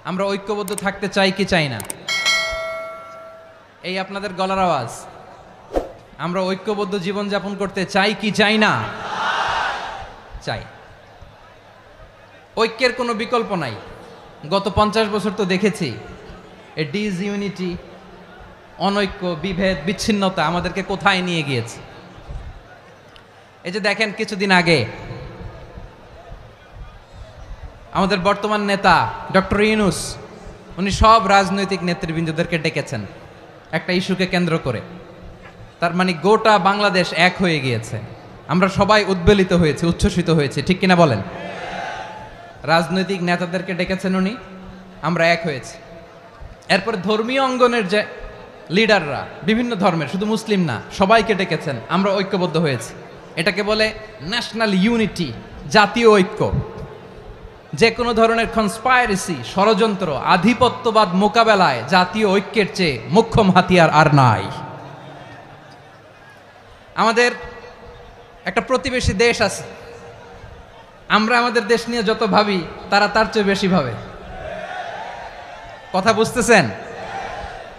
আমরা ঐক্যবদ্ধ থাকতে চাই কি চাই না? এই আপনাদের গলার আওয়াজ। আমরা ঐক্যবদ্ধ জীবন যাপন করতে চাই কি চাই না? চাই। ঐক্যের কোনো বিকল্প নাই। গত 50 বছর তো দেখেছি এই ডিসইউনিটি, অনৈক্য, বিভেদ, বিচ্ছিন্নতা আমাদেরকে কোথায় নিয়ে গিয়েছে। এই যে দেখেন কিছুদিন আগে আমাদের বর্তমান নেতা ডক্টর ইউনূস, উনি সব রাজনৈতিক নেতৃবৃন্দদেরকে ডেকেছেন একটা ইস্যুকে কেন্দ্র করে। তার মানে গোটা বাংলাদেশ এক হয়ে গিয়েছে। আমরা সবাই উদ্বেলিত হয়েছে, উচ্ছ্বসিত হয়েছে, ঠিক কিনা বলেন? রাজনৈতিক নেতাদেরকে ডেকেছেন উনি, আমরা এক হয়েছি। এরপর ধর্মীয় অঙ্গনের যে লিডাররা, বিভিন্ন ধর্মের, শুধু মুসলিম না, সবাইকে ডেকেছেন, আমরা ঐক্যবদ্ধ হয়েছি। এটাকে বলে ন্যাশনাল ইউনিটি, জাতীয় ঐক্য। যে কোনো ধরনের কনস্পাইরেসি, ষড়যন্ত্র, আধিপত্যবাদ মোকাবেলায় জাতীয় ঐক্যের চেয়ে মোক্ষম হাতিয়ার আর নাই। আমাদের একটা প্রতিবেশী দেশ আছে, আমরা আমাদের দেশ নিয়ে যত ভাবি তারা তার চেয়ে বেশি ভাবে। কথা বুঝতেছেন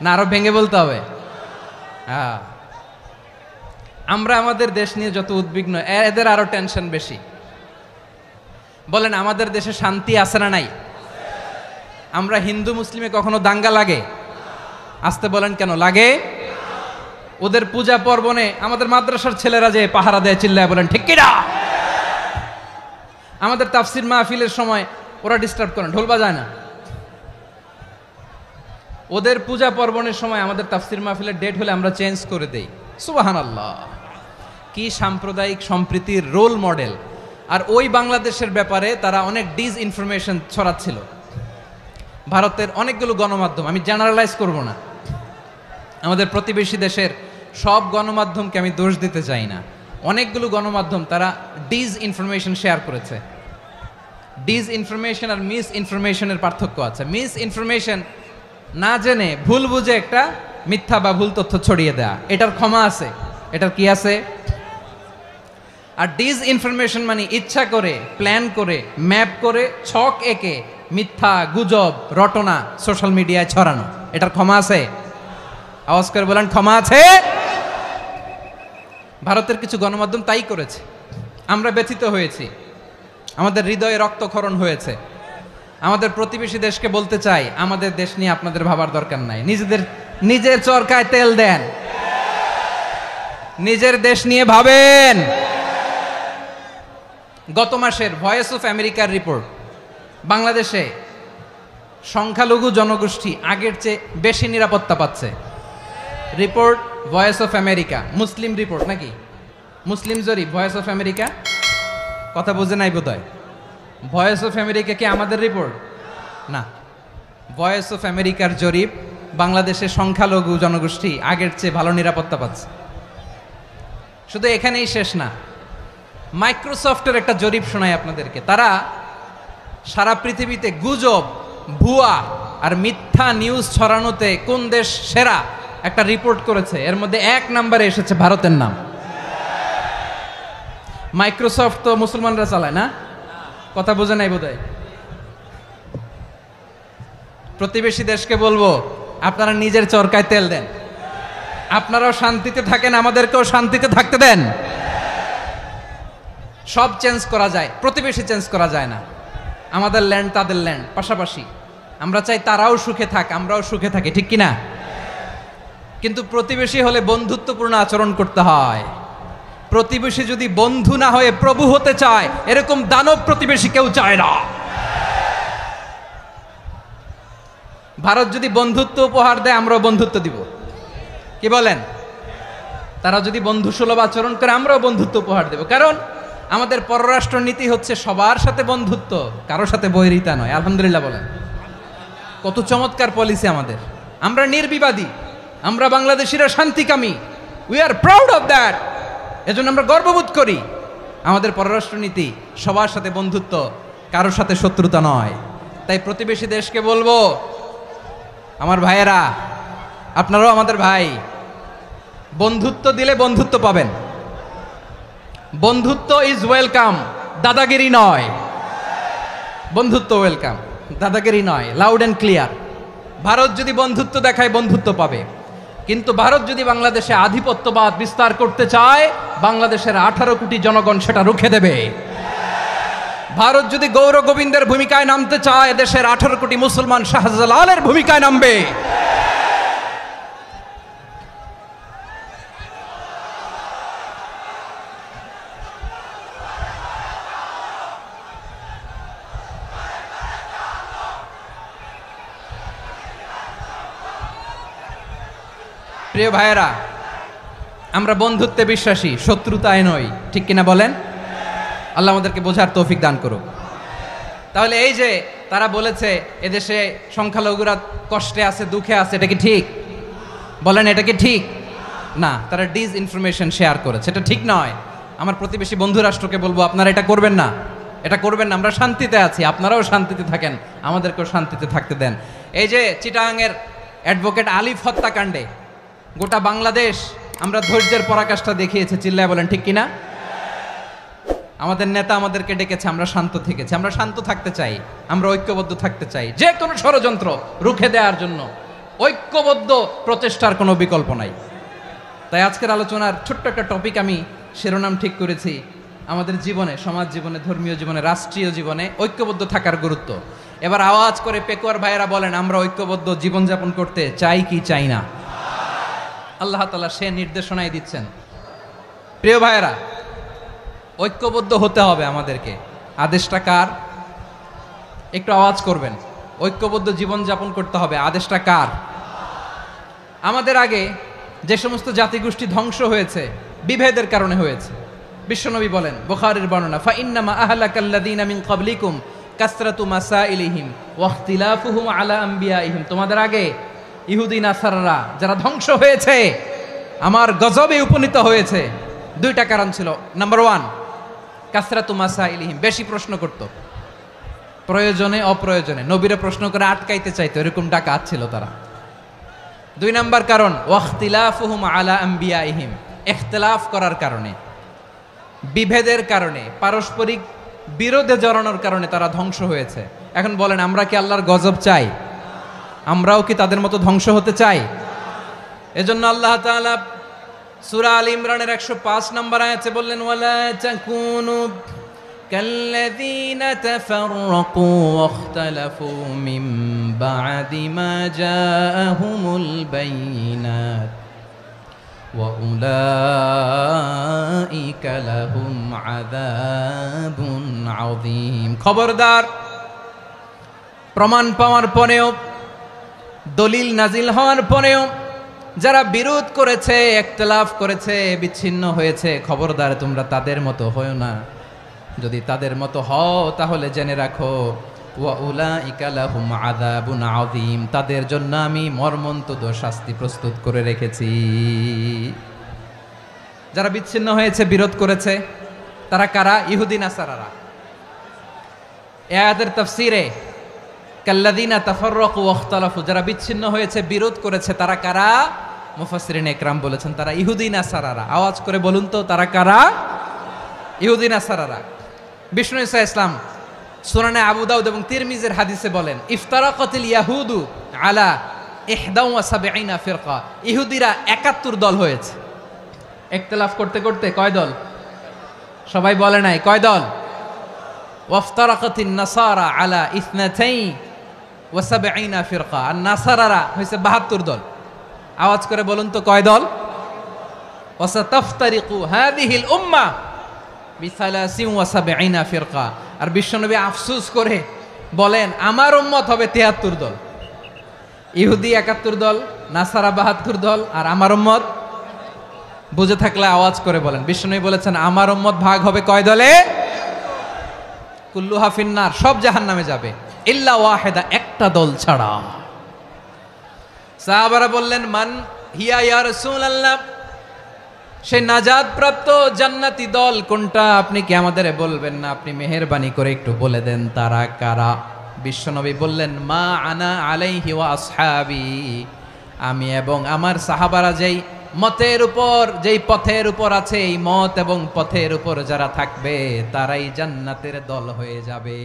না? আরো ভেঙে বলতে হবে। আমরা আমাদের দেশ নিয়ে যত উদ্বিগ্ন, এদের আরো টেনশন বেশি। বলেন আমাদের দেশে শান্তি আছে না নাই? আমরা হিন্দু মুসলিমে কখনো দাঙ্গা লাগে? আসতে বলেন কেন লাগে? ওদের পূজা পর্বণে আমাদের মাদ্রাসার ছেলেরা যে পাহারা দেয়, চিল্লায় বলেন ঠিক কিনা? আমাদের তাফসির মাহফিলের সময় ওরা ডিস্টার্ব করেন, ঢোল বাজায় না। ওদের পূজা পর্বণের সময় আমাদের তাফসির মাহফিলের ডেট হলে আমরা চেঞ্জ করে দেই। সুবহানাল্লাহ! কি সাম্প্রদায়িক সম্প্রীতির রোল মডেল। আর ওই বাংলাদেশের ব্যাপারে তারা অনেক ডিসইনফরমেশন ছড়াচ্ছিল। ভারতের অনেকগুলো গণমাধ্যম, আমি জেনারেলাইজ করব না, আমাদের প্রতিবেশী দেশের সব গণমাধ্যমকে আমি দোষ দিতে চাই না, অনেকগুলো গণমাধ্যম তারা ডিসইনফরমেশন শেয়ার করেছে। ডিসইনফরমেশন আর মিস ইনফরমেশনের পার্থক্য আছে। মিস ইনফরমেশন না জেনে ভুল বুঝে একটা মিথ্যা বা ভুল তথ্য ছড়িয়ে দেয়া, এটার ক্ষমা আছে, এটার কি আছে? আর ডিসইনফরমেশন মানে ইচ্ছা করে, প্ল্যান করে, ম্যাপ করে, ছক এঁকে মিথ্যা, গুজব, রটনা সোশ্যাল মিডিয়ায় ছড়ানো, এটার ক্ষমা আছে? আওয়াজ করে বলেন ক্ষমা আছে? ভারতের কিছু গণমাধ্যম তাই করেছে। আমরা ব্যথিত হয়েছি, আমাদের হৃদয়ে রক্তক্ষরণ হয়েছে। আমাদের প্রতিবেশী দেশকে বলতে চাই, আমাদের দেশ নিয়ে আপনাদের ভাবার দরকার নাই। নিজের চরকায় তেল দেন, নিজের দেশ নিয়ে ভাবেন। গত মাসের ভয়েস অফ আমেরিকার রিপোর্ট, বাংলাদেশে সংখ্যালঘু জনগোষ্ঠী আগের চেয়ে বেশি নিরাপত্তা পাচ্ছে। Report voice of America, Muslim report নাকি? মুসলিম জরিপ, ভয়েস অফ আমেরিকা। কথা বুঝে নাই বোধহয়। ভয়েস অফ আমেরিকা কি আমাদের রিপোর্ট? না, ভয়েস অফ আমেরিকার জরিপ, বাংলাদেশের সংখ্যালঘু জনগোষ্ঠী আগের চেয়ে ভালো নিরাপত্তা পাচ্ছে। শুধু এখানেই শেষ না, মাইক্রোসফটের একটা জরিপ শোনায় আপনাদেরকে। তারা সারা পৃথিবীতে গুজব, ভুয়া আর মিথ্যা নিউজ ছড়ানোতে কোন দেশ সেরা একটা রিপোর্ট করেছে। এর মধ্যে 1 নম্বরে এসেছে ভারতের নাম। মাইক্রোসফট তো মুসলমানরা চালায় না? কথা বোঝে নাই বোধহয়। প্রতিবেশী দেশকে বলবো, আপনারা নিজের চরকায় তেল দেন, আপনারাও শান্তিতে থাকেন, আমাদেরকেও শান্তিতে থাকতে দেন। সব চেঞ্জ করা যায়, প্রতিবেশী চেঞ্জ করা যায় না। আমাদের ল্যান্ড তাদের ল্যান্ড, পাশাপাশি। আমরা চাই তারাও সুখে থাক, আমরাও সুখে থাকি, ঠিক কিনা? কিন্তু প্রতিবেশী হলে বন্ধুত্বপূর্ণ আচরণ করতে হয়। প্রতিবেশী যদি বন্ধু না হয়ে প্রভু হতে চায়, এরকম দানব প্রতিবেশী কেউ চায় না। ভারত যদি বন্ধুত্ব উপহার দেয়, আমরাও বন্ধুত্ব দিব। কি বলেন? তারা যদি বন্ধুসুলভ আচরণ করে, আমরাও বন্ধুত্ব উপহার দেব। কারণ আমাদের পররাষ্ট্র নীতি হচ্ছে সবার সাথে বন্ধুত্ব, কারোর সাথে বৈরিতা নয়। আলহামদুলিল্লাহ বলেন, কত চমৎকার পলিসি আমাদের। আমরা নির্বিবাদী, আমরা বাংলাদেশিরা শান্তিকামী। We are proud of that. এজন্য আমরা গর্ববোধ করি। আমাদের পররাষ্ট্র নীতি সবার সাথে বন্ধুত্ব, কারোর সাথে শত্রুতা নয়। তাই প্রতিবেশী দেশকে বলবো, আমার ভাইয়েরা, আপনারাও আমাদের ভাই। বন্ধুত্ব দিলে বন্ধুত্ব পাবেন। বন্ধুত্ব ইজ ওয়েলকাম, দাদাগিরি নয়। বন্ধুত্ব ওয়েলকাম। দাদাগিরি নয়, লাউড অ্যান্ড ক্লিয়ার। ভারত যদি বন্ধুত্ব দেখায় বন্ধুত্ব পাবে, কিন্তু ভারত যদি বাংলাদেশে আধিপত্যবাদ বিস্তার করতে চায়, বাংলাদেশের 18 কোটি জনগণ সেটা রুখে দেবে। ভারত যদি গৌর গোবিন্দের ভূমিকায় নামতে চায়, দেশের 18 কোটি মুসলমান শাহজালালের ভূমিকায় নামবে। প্রিয় ভাইয়েরা, আমরা বন্ধুত্বে বিশ্বাসী, শত্রুতায় নই, ঠিক কিনা বলেন? আল্লাহ আমাদেরকে বোঝার তৌফিক দান করুক। তাহলে এই যে তারা বলেছে এদেশে সংখ্যালঘুরা কষ্টে আছে, দুঃখে আছে, এটা কি ঠিক? বলেন, এটা কি ঠিক? না, তারা ডিস ইনফরমেশন শেয়ার করেছে, এটা ঠিক নয়। আমার প্রতিবেশী বন্ধু রাষ্ট্রকে বলবো, আপনারা এটা করবেন না, এটা করবেন না। আমরা শান্তিতে আছি, আপনারাও শান্তিতে থাকেন, আমাদেরকেও শান্তিতে থাকতে দেন। এই যে চিটাগাংয়ের অ্যাডভোকেট আলিফ হত্যাকাণ্ডে গোটা বাংলাদেশ আমরা ধৈর্যের পরাকাষ্ঠা দেখিয়েছে, চিল্লায় বলেন ঠিক কিনা? আমাদের নেতা আমাদেরকে ডেকেছে, আমরা শান্ত থেকেছি। আমরা শান্ত থাকতে চাই, আমরা ঐক্যবদ্ধ থাকতে চাই। যে কোনো ষড়যন্ত্র রুখে দেওয়ার জন্য ঐক্যবদ্ধ প্রচেষ্টার কোনো বিকল্প নাই। তাই আজকের আলোচনার ছোট্ট একটা টপিক আমি শিরোনাম ঠিক করেছি, আমাদের জীবনে, সমাজ জীবনে, ধর্মীয় জীবনে, রাষ্ট্রীয় জীবনে ঐক্যবদ্ধ থাকার গুরুত্ব। এবার আওয়াজ করে পেকুয়ার ভাইয়েরা বলেন, আমরা ঐক্যবদ্ধ জীবনযাপন করতে চাই কি চাই না? আল্লাহ তাআলা সে নির্দেশনাই দিচ্ছেন। প্রিয় ভাইয়েরা, ঐক্যবদ্ধ হতে হবে আমাদেরকে। আদেশটা কার? একটু আওয়াজ করবেন। ঐক্যবদ্ধ জীবনযাপন করতে হবে, আদেশটা কার? আমাদের আগে যে সমস্ত জাতিগোষ্ঠী ধ্বংস হয়েছে বিভেদের কারণে হয়েছে। বিশ্বনবী বলেন, বুখারীর বর্ণনা, ফা ইন্নামা আহলাকাল্লাযীনা মিন ক্বাবলিকুম কাসরাতু মাসাইলিহিম ওয়া ইখতিলাফুহুম আলা আম্বিয়াইহিম। তোমাদের আগে ইহুদি নাসারারা যারা ধ্বংস হয়েছে, আমার গজবে উপনীত হয়েছে, দুইটা কারণ ছিল। নাম্বার 1, কাসরাতু মাসাইলিহিম, বেশি প্রশ্ন করত, প্রয়োজনে অপ্রয়োজনে নবীরে প্রশ্ন করে আটকাইতে চাইতো, এরকম ডাকাত ছিল তারা। 2 নাম্বার কারণ, ওয়াখতিলাফুহুম আলা আম্বিয়াইহিম, ইখতিলাফ করার কারণে, বিভেদের কারণে, পারস্পরিক বিরোধে জড়ানোর কারণে তারা ধ্বংস হয়েছে। এখন বলেন, আমরা কি আল্লাহর গজব চাই? আমরাও কি তাদের মতো ধ্বংস হতে চাই? এজন্য আল্লাহ তাআলা সূরা আল ইমরানের 105 নম্বর আয়াতে বললেন, ওয়ালা তাকুনু কাল্লাযীনা তাফাররাকু ওয়াখতালাফু মিন বা'দি মা জাআহুমুল বাইয়িনাত ওয়া উলাইকা লাহুম আযাবুন আযীম। খবরদার, প্রমাণ পাওয়ার পরেও, দলিল নাজিল হওয়ার পরেও যারা বিরোধ করেছে, ইখতিলাফ করেছে, বিচ্ছিন্ন হয়েছে, খবরদার তোমরা তাদের মতো হয়ো না। যদি তাদের মতো হও তাহলে জেনে রাখো, ওয়া উলাইকা লাহুম আযাবুন আযীম, তাদের জন্য আমি মর্মন্তুদ শাস্তি প্রস্তুত করে রেখেছি। যারা বিচ্ছিন্ন হয়েছে, বিরোধ করেছে, তারা কারা? ইহুদি নাসারারা। এই আয়াতের তাফসীরে কাল্লাযীনা তাফাররাকু ওয়াখতালাফু, যারা বিচ্ছিন্ন হয়েছে, বিরোধ করেছে, তারা কারা? মুফাসসিরিন ইকরাম বলেছেন তারা ইহুদি নাসারারা। আওয়াজ করে বলুন তো, তারা কারা? ইহুদি নাসারারা। বিষ্ণু ঈসা ইসলাম সুনানে আবু দাউদ এবং তিরমিজির হাদিসে বলেন, ইফতারাকাতিল ইয়াহুদু আলা 71 ফিরকা, ইহুদিরা 71 দল হয়েছে। ইখতিলাফ করতে করতে কয় দল? সবাই বলে নাই, কয় দল? ওয়াফতারাকাতিন নাসারা আলা 72 ফিরকা, আর নাসারারা হয়েছে 72 দল। আওয়াজ করে বলুন তো, কয় দল? ওয়াসাতাফতারিকু হাযিহিল উম্মাহ বি73 ফিরকা। আর বিশ্বনবী আফসোস করে বলেন, আমার উম্মত হবে 73 দল। ইহুদি 71 দল, নাসারা 72 দল, আর আমার উম্মত, বুঝে থাকলে আওয়াজ করে বলেন। বিশ্বনবী বলেছেন, আমার উম্মত ভাগ হবে কয় দলে? কুল্লুহা ফিন্নার, সব জাহান্নামে যাবে, ইল্লা ওয়াহিদা, একটা দল ছাড়া। সাহাবারা বললেন, মান হিয়া ইয়া রাসূলুল্লাহ, সেই নাজাত প্রাপ্ত জান্নাতি দল কোনটা? আপনি কি আমাদের বলবেন না? আপনি মেহেরবানি করে একটু বলে দেন তারা কারা। বিশ্বনবী বললেন, মা আনা আলাইহি ওয়া আসহাবি, আমি এবং আমার সাহাবারা যেই মতের উপর, যেই পথের উপর আছে, এই মত এবং পথের উপর যারা থাকবে তারাই জান্নাতের দল হয়ে যাবে।